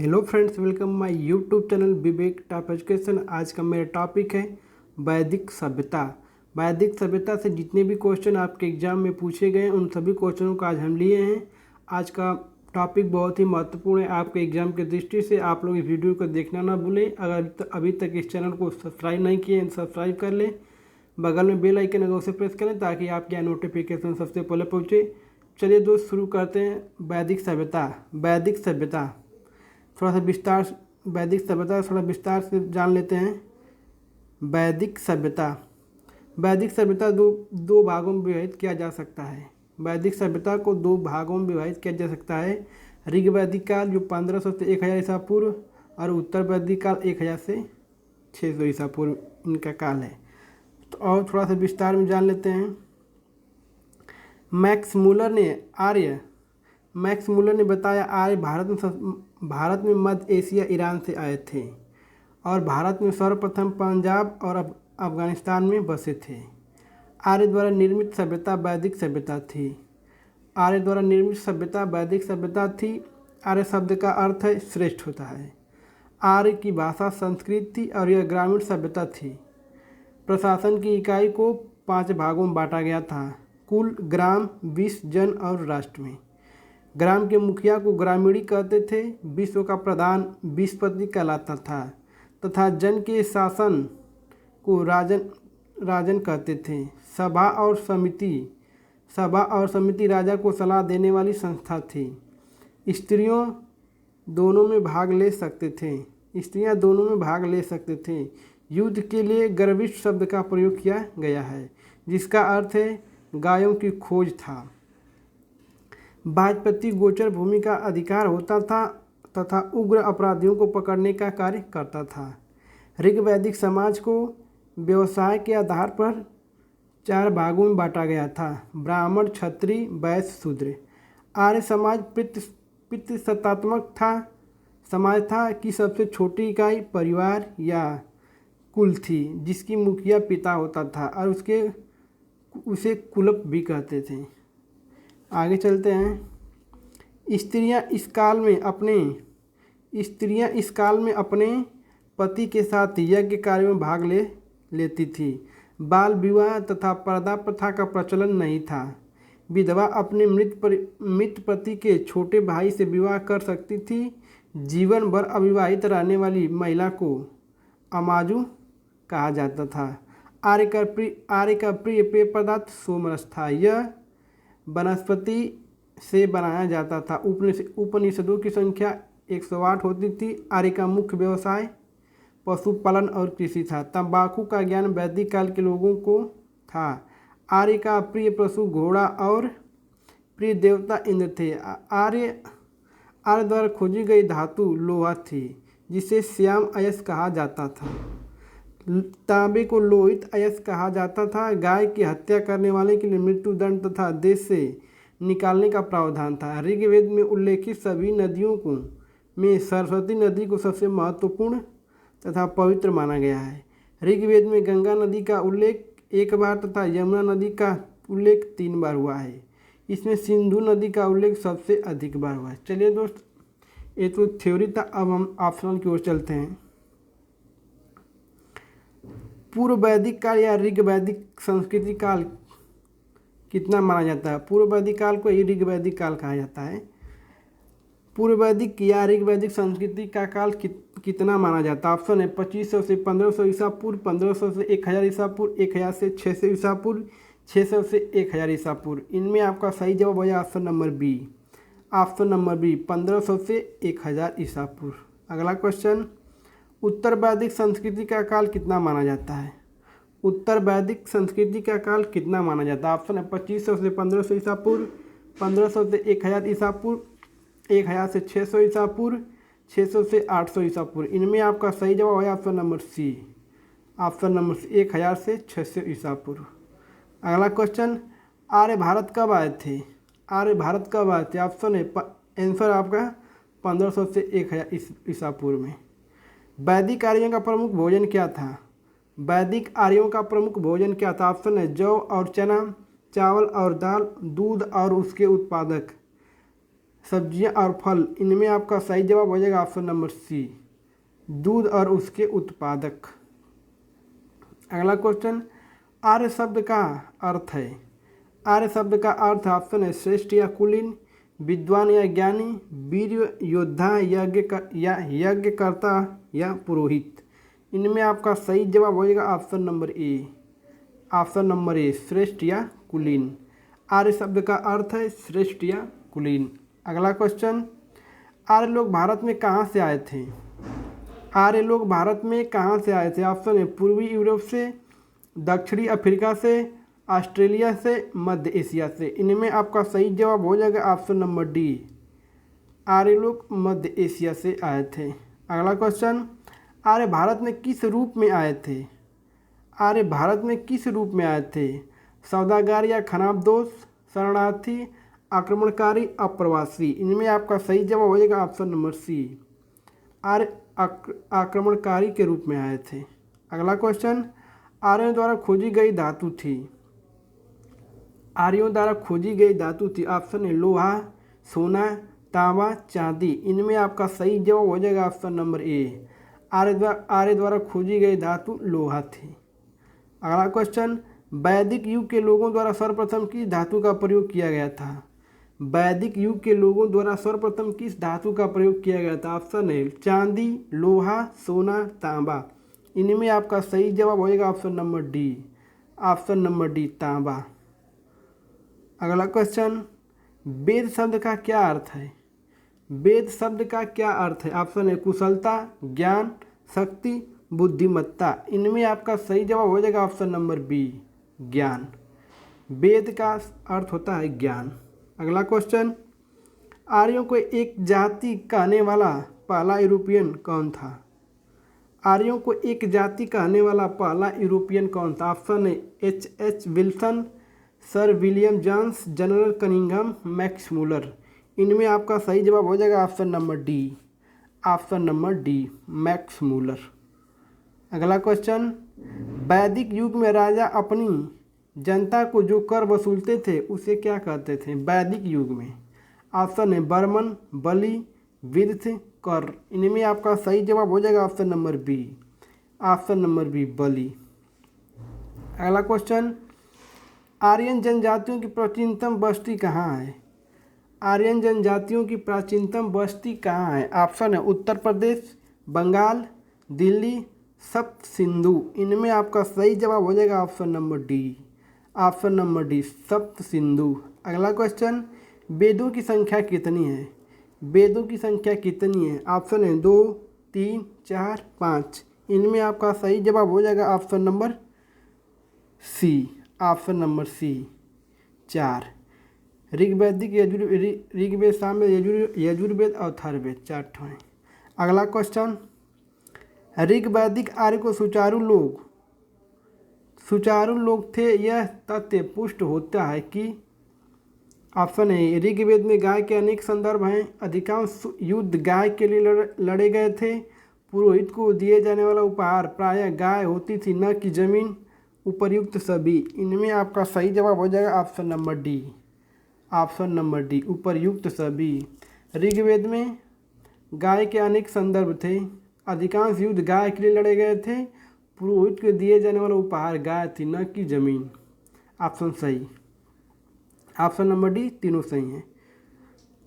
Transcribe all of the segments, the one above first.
Hello friends, welcome my YouTube channel Vivek top education. आज का मेरा टॉपिक है वैदिक सभ्यता। वैदिक सभ्यता से जितने भी क्वेश्चन आपके एग्जाम में पूछे गए उन सभी क्वेश्चनों को आज हम लिए हैं। आज का टॉपिक बहुत ही महत्वपूर्ण है आपके एग्जाम की दृष्टि से। आप लोग इस वीडियो को देखना ना भूलें। अगर अभी तक इस चैनल को सब्सक्राइब नहीं किए सब्सक्राइब कर लें। बगल में बेल आइकन है उसे प्रेस करें ताकि आपके यहाँ नोटिफिकेशन सबसे पहले पहुँचे। चलिए दोस्त, शुरू करते हैं। वैदिक सभ्यता। वैदिक सभ्यता थोड़ा सा विस्तार से जान लेते हैं। वैदिक सभ्यता दो भागों में विभाजित किया जा सकता है। वैदिक सभ्यता को दो भागों में विभाजित किया जा सकता है। ऋग वैदिक काल जो 1500 से 1000 ईसा पूर्व और उत्तर वैदिक काल 1000 से 600 ईसा पूर्व इनका काल है। तो और थोड़ा सा विस्तार में जान लेते हैं। मैक्स मूलर ने बताया आर्य भारत में मध्य एशिया ईरान से आए थे और भारत में सर्वप्रथम पंजाब और अफगानिस्तान में बसे थे। आर्य द्वारा निर्मित सभ्यता वैदिक सभ्यता थी। आर्य शब्द का अर्थ है श्रेष्ठ होता है। आर्य की भाषा संस्कृत थी और यह ग्रामीण सभ्यता थी। प्रशासन की इकाई को 5 भागों में बांटा गया था: कुल, ग्राम, विश्व, जन और राष्ट्र में। ग्राम के मुखिया को ग्रामीणी कहते थे। विश्व का प्रधान विश्वपति कहलाता था तथा जन के शासन को राजन कहते थे। सभा और समिति राजा को सलाह देने वाली संस्था थी। स्त्रियां दोनों में भाग ले सकते थे। युद्ध के लिए गर्विष्ठ शब्द का प्रयोग किया गया है जिसका अर्थ है गायों की खोज था। वाजपेयी गोचर भूमि का अधिकार होता था तथा उग्र अपराधियों को पकड़ने का कार्य करता था। ऋग वैदिक समाज को व्यवसाय के आधार पर 4 भागों में बांटा गया था: ब्राह्मण, क्षत्रिय, वैश्य, शूद्र। आर्य समाज पितृसत्तात्मक समाज था कि सबसे छोटी इकाई परिवार या कुल थी जिसकी मुखिया पिता होता था और उसे कुलप भी कहते थे। आगे चलते हैं। स्त्रियां इस काल में अपने पति के साथ यज्ञ कार्यों में भाग लेती थी। बाल विवाह तथा पर्दा प्रथा का प्रचलन नहीं था। विधवा अपने मृत पति के छोटे भाई से विवाह कर सकती थी। जीवन भर अविवाहित रहने वाली महिला को अमाजू कहा जाता था। आर्य का प्रिय पेय पदार्थ सोमरस था। यह वनस्पति से बनाया जाता था। उपनिषदों की संख्या 108 होती थी। आर्य का मुख्य व्यवसाय पशुपालन और कृषि था। तंबाकू का ज्ञान वैदिक काल के लोगों को था। आर्य का प्रिय पशु घोड़ा और प्रिय देवता इंद्र थे। आर्य द्वारा खोजी गई धातु लोहा थी जिसे श्याम अयस्क कहा जाता था। तांबे को लोहित अयस्क कहा जाता था। गाय की हत्या करने वाले के लिए मृत्युदंड तथा देश से निकालने का प्रावधान था। ऋग्वेद में उल्लेखित सभी नदियों में सरस्वती नदी को सबसे महत्वपूर्ण तथा पवित्र माना गया है। ऋग्वेद में गंगा नदी का उल्लेख 1 बार तथा यमुना नदी का उल्लेख 3 बार हुआ है। इसमें सिंधु नदी का उल्लेख सबसे अधिक बार हुआ है। चलिए दोस्त, ये तो थ्योरी था। अब हम ऑप्शनल की ओर चलते हैं। पूर्व वैदिक काल या ऋग वैदिक संस्कृति काल कितना माना जाता है? पूर्व वैदिक काल को ही ऋग वैदिक काल कहा जाता है। पूर्व वैदिक या ऋग वैदिक संस्कृति का काल कितना माना जाता है? ऑप्शन है 2500 से 1500 ईसा पूर्व, 1500 से 1000 ईसा पूर्व, 1000 से 600 ईसा पूर्व, 600 से 1000 ईसा पूर्व। इनमें आपका सही जवाब हो जाए ऑप्शन नंबर बी। 1500 से 1000 ईसा पूर्व। अगला क्वेश्चन, उत्तर वैदिक संस्कृति का काल कितना माना जाता है? उत्तर वैदिक संस्कृति का काल कितना माना जाता है? ऑप्शन है 2500 से 1500 ईसा पूर्व, 1500 से 1000 ईसा पूर्व, 1000 से 600 ईसा पूर्व, 600 से 800 ईसा पूर्व। इनमें आपका सही जवाब है ऑप्शन नंबर सी। 1000 से 600 ईसा पूर्व। अगला क्वेश्चन, आर्य भारत कब आए थे? ऑप्शन है आंसर आपका 1500 से 1000 ईसा पूर्व में। वैदिक आर्यों का प्रमुख भोजन क्या था? ऑप्शन है जौ और चना, चावल और दाल, दूध और उसके उत्पादक, सब्जियां और फल, इनमें आपका सही जवाब हो जाएगा ऑप्शन नंबर सी, दूध और उसके उत्पादक। अगला क्वेश्चन, आर्य शब्द का अर्थ है। आर्य शब्द का अर्थ ऑप्शन है श्रेष्ठ या कुलीन, विद्वान या ज्ञानी, वीर योद्धा, यज्ञकर्ता या पुरोहित। इनमें आपका सही जवाब हो जाएगा option number A, option number ए, श्रेष्ठ या कुलीन। आर्य शब्द का अर्थ है श्रेष्ठ या कुलीन। अगला क्वेश्चन, आर्य लोग भारत में कहाँ से आए थे। आर्य लोग भारत में कहाँ से आए थे। ऑप्शन है पूर्वी यूरोप से, दक्षिणी अफ्रीका से, ऑस्ट्रेलिया से, मध्य एशिया से। इनमें आपका सही जवाब हो जाएगा ऑप्शन नंबर डी, आर्य लोग मध्य एशिया से आए थे। अगला क्वेश्चन, आर्य भारत में किस रूप में आए थे। आर्य भारत में किस रूप में आए थे। सौदागर या खनाबदोश, शरणार्थी, आक्रमणकारी, अप्रवासी। इनमें आपका सही जवाब हो जाएगा ऑप्शन नंबर सी, आर्य आक्रमणकारी के रूप में आए थे। अगला क्वेश्चन, आर्यों द्वारा खोजी गई धातु थी। आर्यों द्वारा खोजी गई धातु थी। ऑप्शन है लोहा, सोना, तांबा, चांदी। इनमें आपका सही जवाब हो जाएगा ऑप्शन नंबर ए, आर्य द्वारा खोजी गई धातु लोहा थी। अगला क्वेश्चन, वैदिक युग के लोगों द्वारा सर्वप्रथम किस धातु का प्रयोग किया गया था। वैदिक युग के लोगों द्वारा सर्वप्रथम किस धातु का प्रयोग किया गया था। ऑप्शन है चांदी, लोहा, सोना, तांबा। इनमें आपका सही जवाब हो जाएगा option number D, option number D, तांबा। अगला क्वेश्चन, वेद शब्द का क्या अर्थ है। वेद शब्द का क्या अर्थ है। ऑप्शन है कुशलता, ज्ञान, शक्ति, बुद्धिमत्ता। इनमें आपका सही जवाब हो जाएगा ऑप्शन नंबर बी, ज्ञान। वेद का अर्थ होता है ज्ञान। अगला क्वेश्चन, आर्यों को एक जाति कहने वाला पहला यूरोपियन कौन था। आर्यों को एक जाति कहने वाला पहला यूरोपियन कौन था। ऑप्शन है H Wilson, sir William Jones, general Cunningham, Max Muller. इनमें आपका सही जवाब हो जाएगा option number D, option number D, Max Muller. अगला क्वेश्चन, वैदिक युग में राजा अपनी जनता को जो कर वसूलते थे उसे क्या कहते थे वैदिक युग में। ऑप्शन है बर्मन, बलि, विर्थ, कर। इनमें आपका सही जवाब हो जाएगा option number B, option number B, बलि। अगला क्वेश्चन, आर्यन जनजातियों की प्राचीनतम बस्ती कहाँ है। आर्यन जनजातियों की प्राचीनतम बस्ती कहाँ है। ऑप्शन है उत्तर प्रदेश, बंगाल, दिल्ली, सप्त सिंधु। इनमें आपका सही जवाब हो जाएगा option number D, option number D, सप्त सिंधु। अगला क्वेश्चन, वेदों की संख्या कितनी है। वेदों की संख्या कितनी है। ऑप्शन है 2, 3, 4, 5। इनमें आपका सही जवाब हो जाएगा option number C, option number C, 4। ऋग्वैदिक, ऋग्वेद, सामवेद, यजुर्वेद और अथर्ववेद, 4 ठो हैं। अगला क्वेश्चन, ऋग्वैदिक आर्य को सुचारू लोग थे, यह तथ्य पुष्ट होता है कि। ऑप्शन है ऋग्वेद में गाय के अनेक संदर्भ हैं, अधिकांश युद्ध गाय के लिए लड़े गए थे, पुरोहित को दिए जाने वाला उपहार प्रायः गाय होती थी न कि जमीन, उपर्युक्त सभी। इनमें आपका सही जवाब हो जाएगा option number D, option number D, उपर्युक्त सभी। ऋग्वेद में गाय के अनेक संदर्भ थे, अधिकांश युद्ध गाय के लिए लड़े गए थे, पुरोहित को दिए जाने वाला उपहार गाय थी न कि जमीन। ऑप्शन सही, ऑप्शन नंबर डी, तीनों सही हैं।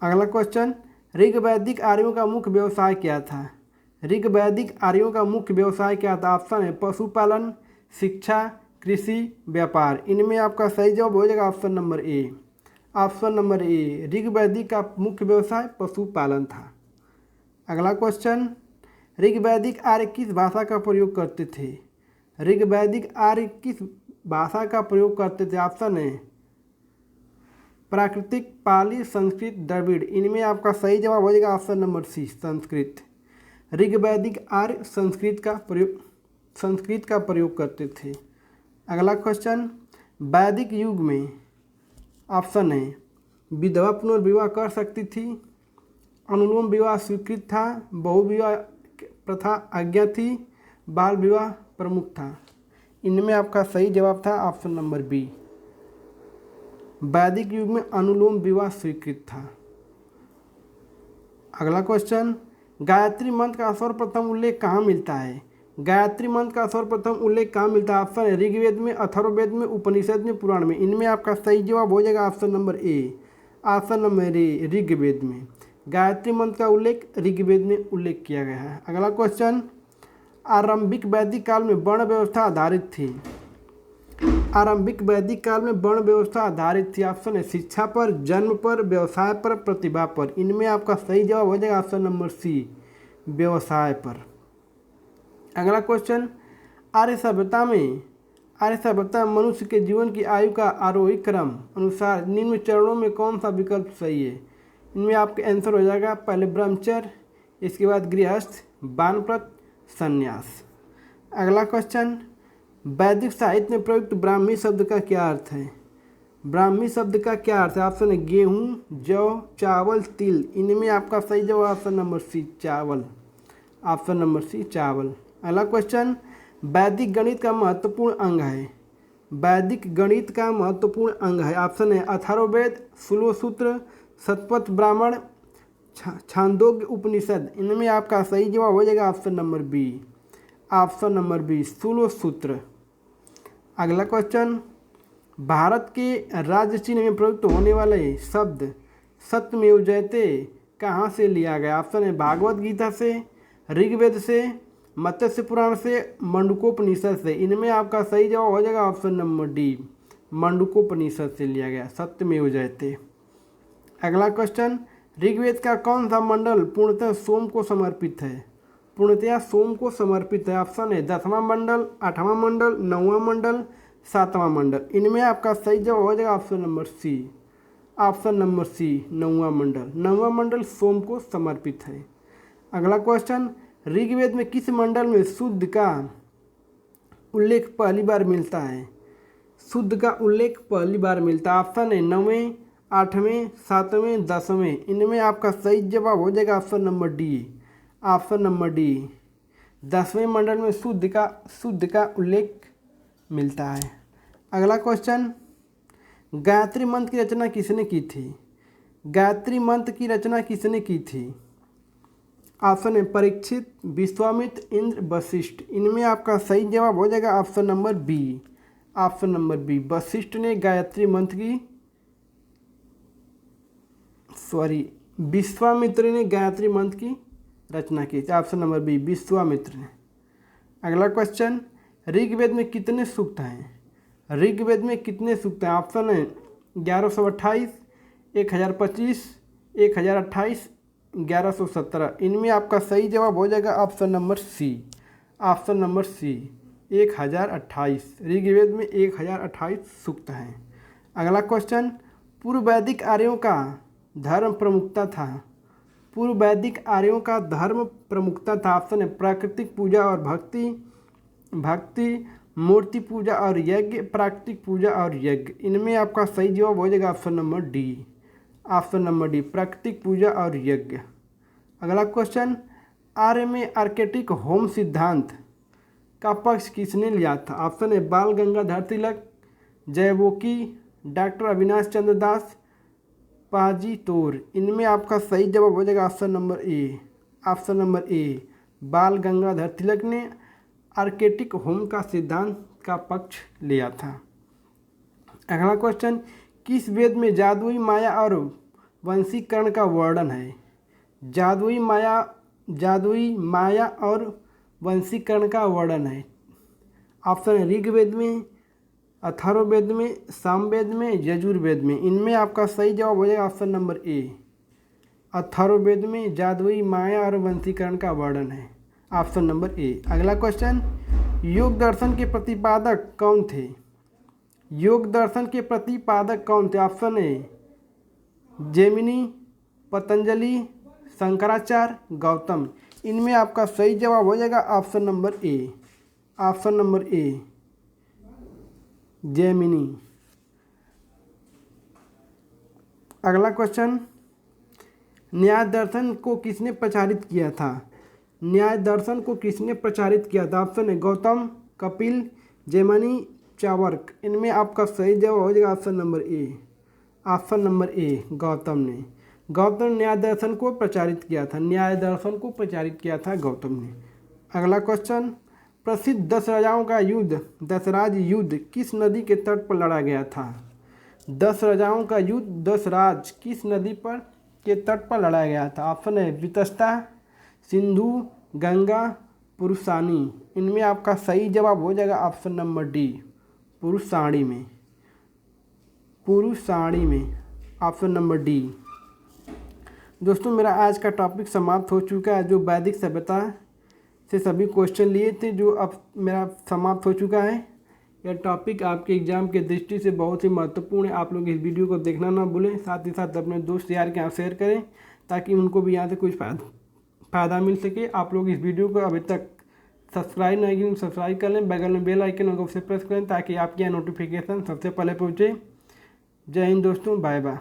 अगला क्वेश्चन, ऋग्वैदिक आर्यों का मुख्य व्यवसाय क्या था। ऋग्वैदिक आर्यों का मुख्य व्यवसाय क्या था। ऑप्शन है पशुपालन, शिक्षा, कृषि, व्यापार। इनमें आपका सही जवाब हो जाएगा option number A, option number A, ऋग्वैदिक का मुख्य व्यवसाय पशुपालन था। अगला क्वेश्चन, ऋग्वैदिक आर्य किस भाषा का प्रयोग करते थे। ऋग्वैदिक आर्य किस भाषा का प्रयोग करते थे। ऑप्शन है प्राकृतिक, पाली, संस्कृत, द्रविड़। इनमें आपका सही जवाब हो जाएगा ऑप्शन नंबर सी, संस्कृत। ऋग्वैदिक आर्य संस्कृत का प्रयोग करते थे। अगला क्वेश्चन, वैदिक युग में ऑप्शन है विधवा पुनर्विवाह कर सकती थी, अनुलोम विवाह स्वीकृत था, बहुविवाह प्रथा आज्ञा थी, बाल विवाह प्रमुख था। इनमें आपका सही जवाब था ऑप्शन नंबर बी, वैदिक युग में अनुलोम विवाह स्वीकृत था। अगला क्वेश्चन, गायत्री मंत्र का सर्वप्रथम उल्लेख कहाँ मिलता है? गायत्री मंत्र का सर्वप्रथम उल्लेख कहाँ मिलता है? ऑप्शन है ऋग्वेद में, अथर्ववेद में, उपनिषद में, पुराण में। इनमें आपका सही जवाब हो जाएगा option number A, option number A Rigveda में। गायत्री मंत्र का उल्लेख ऋग्वेद में उल्लेख किया गया है। अगला क्वेश्चन, आरंभिक वैदिक काल में वर्ण व्यवस्था आधारित थी। आरंभिक वैदिक काल में वर्ण व्यवस्था आधारित थी। ऑप्शन है शिक्षा पर, जन्म पर, व्यवसाय पर, प्रतिभा पर। इनमें आपका सही जवाब हो जाएगा ऑप्शन नंबर सी, व्यवसाय पर। अगला क्वेश्चन, आर्य सभ्यता में मनुष्य के जीवन की आयु का आरोही क्रम अनुसार निम्न चरणों में कौन सा विकल्प सही है? इनमें आपका आंसर हो जाएगा पहले ब्रह्मचर्य, इसके बाद गृहस्थ, वानप्रस्थ, संन्यास। अगला क्वेश्चन, वैदिक साहित्य में प्रयुक्त ब्राह्मी शब्द का क्या अर्थ है? ब्राह्मी शब्द का क्या अर्थ है? ऑप्शन है गेहूँ, जौ, चावल, तिल। इनमें आपका सही जवाब ऑप्शन नंबर सी, चावल। ऑप्शन नंबर सी, चावल। अगला क्वेश्चन, वैदिक गणित का महत्वपूर्ण अंग है। वैदिक गणित का महत्वपूर्ण अंग है। ऑप्शन है अथर्ववेद, सूत्र, शतपथ ब्राह्मण, छांदोग्य उपनिषद। इनमें आपका सही जवाब हो जाएगा option number B, option number B, सूत्र। अगला क्वेश्चन, भारत के राज्य चिन्ह में प्रयुक्त होने वाले शब्द सत्यमेव जयते कहाँ से लिया गया? ऑप्शन है भागवत गीता से, ऋग्वेद से, मत्स्य पुराण से, मंडूकोपनिषद से। इनमें आपका सही जवाब हो जाएगा ऑप्शन नंबर डी, मंडूकोपनिषद से लिया गया सत्यमेव जयते। अगला क्वेश्चन, ऋग्वेद का कौन सा मंडल पूर्णतः सोम को समर्पित है? पूर्णतः सोम को समर्पित है। ऑप्शन है 10वां मंडल, 8वां मंडल, 9वां मंडल, 7वां मंडल। इनमें आपका सही जवाब हो जाएगा option number C, option number C, 9वां मंडल। 9वां मंडल सोम को समर्पित है। अगला क्वेश्चन, ऋग्वेद में किस मंडल में शुद्ध का उल्लेख पहली बार मिलता है? शुद्ध का उल्लेख पहली बार मिलता है। ऑप्शन है 9वें, 8वें, 7वें, 10वें। इनमें आपका सही जवाब हो जाएगा option number D, option number D, 10वें मंडल में शुद्ध का उल्लेख मिलता है। अगला क्वेश्चन, गायत्री मंत्र की रचना किसने की थी? गायत्री मंत्र की रचना किसने की थी? ऑप्शन है परीक्षित, विश्वामित्र, इंद्र, वशिष्ठ। इनमें आपका सही जवाब हो जाएगा option number B, option number B, Vashishtha ने गायत्री मंत्र की विश्वामित्र ने गायत्री मंत्र की रचना की थी। ऑप्शन नंबर बी, विश्वामित्र ने। अगला क्वेश्चन, ऋग्वेद में कितने सूक्त हैं? ऋग्वेद में कितने सूक्त हैं? ऑप्शन है 1128, 1025, 1028, 1117। इनमें आपका सही जवाब हो जाएगा option number C, option number C, 1028। Rigveda में 1028 सूक्त हैं। अगला क्वेश्चन, पूर्व वैदिक आर्यों का धर्म प्रमुखता था। पूर्व वैदिक आर्यों का धर्म प्रमुखता था। ऑप्शन है प्राकृतिक पूजा और भक्ति, मूर्ति पूजा और यज्ञ, प्राकृतिक पूजा और यज्ञ। इनमें आपका सही जवाब हो जाएगा option number D, option number D, प्राकृतिक पूजा और यज्ञ। अगला क्वेश्चन, आर्य में आर्केटिक होम सिद्धांत का पक्ष किसने लिया था? ऑप्शन है बाल गंगाधर तिलक, जयवोकी, डॉक्टर अविनाश चंद्र दास, पाजी तोर। इनमें आपका सही जवाब हो जाएगा option number A, option number ए, बाल गंगाधर तिलक ने आर्केटिक होम का सिद्धांत का पक्ष लिया था। अगला क्वेश्चन, किस वेद में जादुई माया और वंशीकरण का वर्णन है? जादुई माया और वंशीकरण का वर्णन है। ऑप्शन है ऋग्वेद में, अथर्ववेद में, सामवेद में, यजुर्वेद में। इनमें आपका सही जवाब हो जाएगा ऑप्शन नंबर ए, अथर्ववेद में जादुई माया और वंशीकरण का वर्णन है। ऑप्शन नंबर ए। अगला क्वेश्चन, योग दर्शन के प्रतिपादक कौन थे? योग दर्शन के प्रतिपादक कौन थे? Option A Jaimini, Patanjali, Shankaracharya, Gautam. इनमें आपका सही जवाब हो जाएगा option number A, option number ए, जैमिनी। अगला क्वेश्चन, न्याय दर्शन को किसने प्रचारित किया था? न्याय दर्शन को किसने प्रचारित किया था? ऑप्शन है गौतम, कपिल, जैमिनी, चाणक्य। इनमें आपका सही जवाब हो जाएगा option number A, option number ए, गौतम ने। गौतम ने न्याय दर्शन को प्रचारित किया था, न्याय दर्शन को प्रचारित किया था गौतम ने। अगला क्वेश्चन, प्रसिद्ध 10 राजाओं का युद्ध दशराज युद्ध किस नदी के तट पर लड़ा गया था? 10 राजाओं का युद्ध दशराज किस नदी पर के तट पर लड़ाया गया था? ऑप्शन है वितस्ता, सिंधु, गंगा, पुरुषानी। इनमें आपका सही जवाब हो जाएगा ऑप्शन नंबर डी, पुरुषाणी में, पुरुषाणी में, ऑप्शन नंबर डी। दोस्तों मेरा आज का टॉपिक समाप्त हो चुका है। जो वैदिक सभ्यता से सभी क्वेश्चन लिए थे जो अब मेरा समाप्त हो चुका है। यह टॉपिक आपके एग्ज़ाम के दृष्टि से बहुत ही महत्वपूर्ण है। आप लोग इस वीडियो को देखना ना भूलें, साथ ही साथ अपने दोस्त यार के यहाँ शेयर करें ताकि उनको भी यहाँ से कुछ फ़ायदा मिल सके। आप लोग इस वीडियो को अभी तक सब्सक्राइब नहीं किए सब्सक्राइब कर लें, बगल में बेल आइकन होगा उसे प्रेस करें ताकि आपके यहाँ नोटिफिकेशन सबसे पहले पहुँचे। जय हिंद दोस्तों, बाय बाय।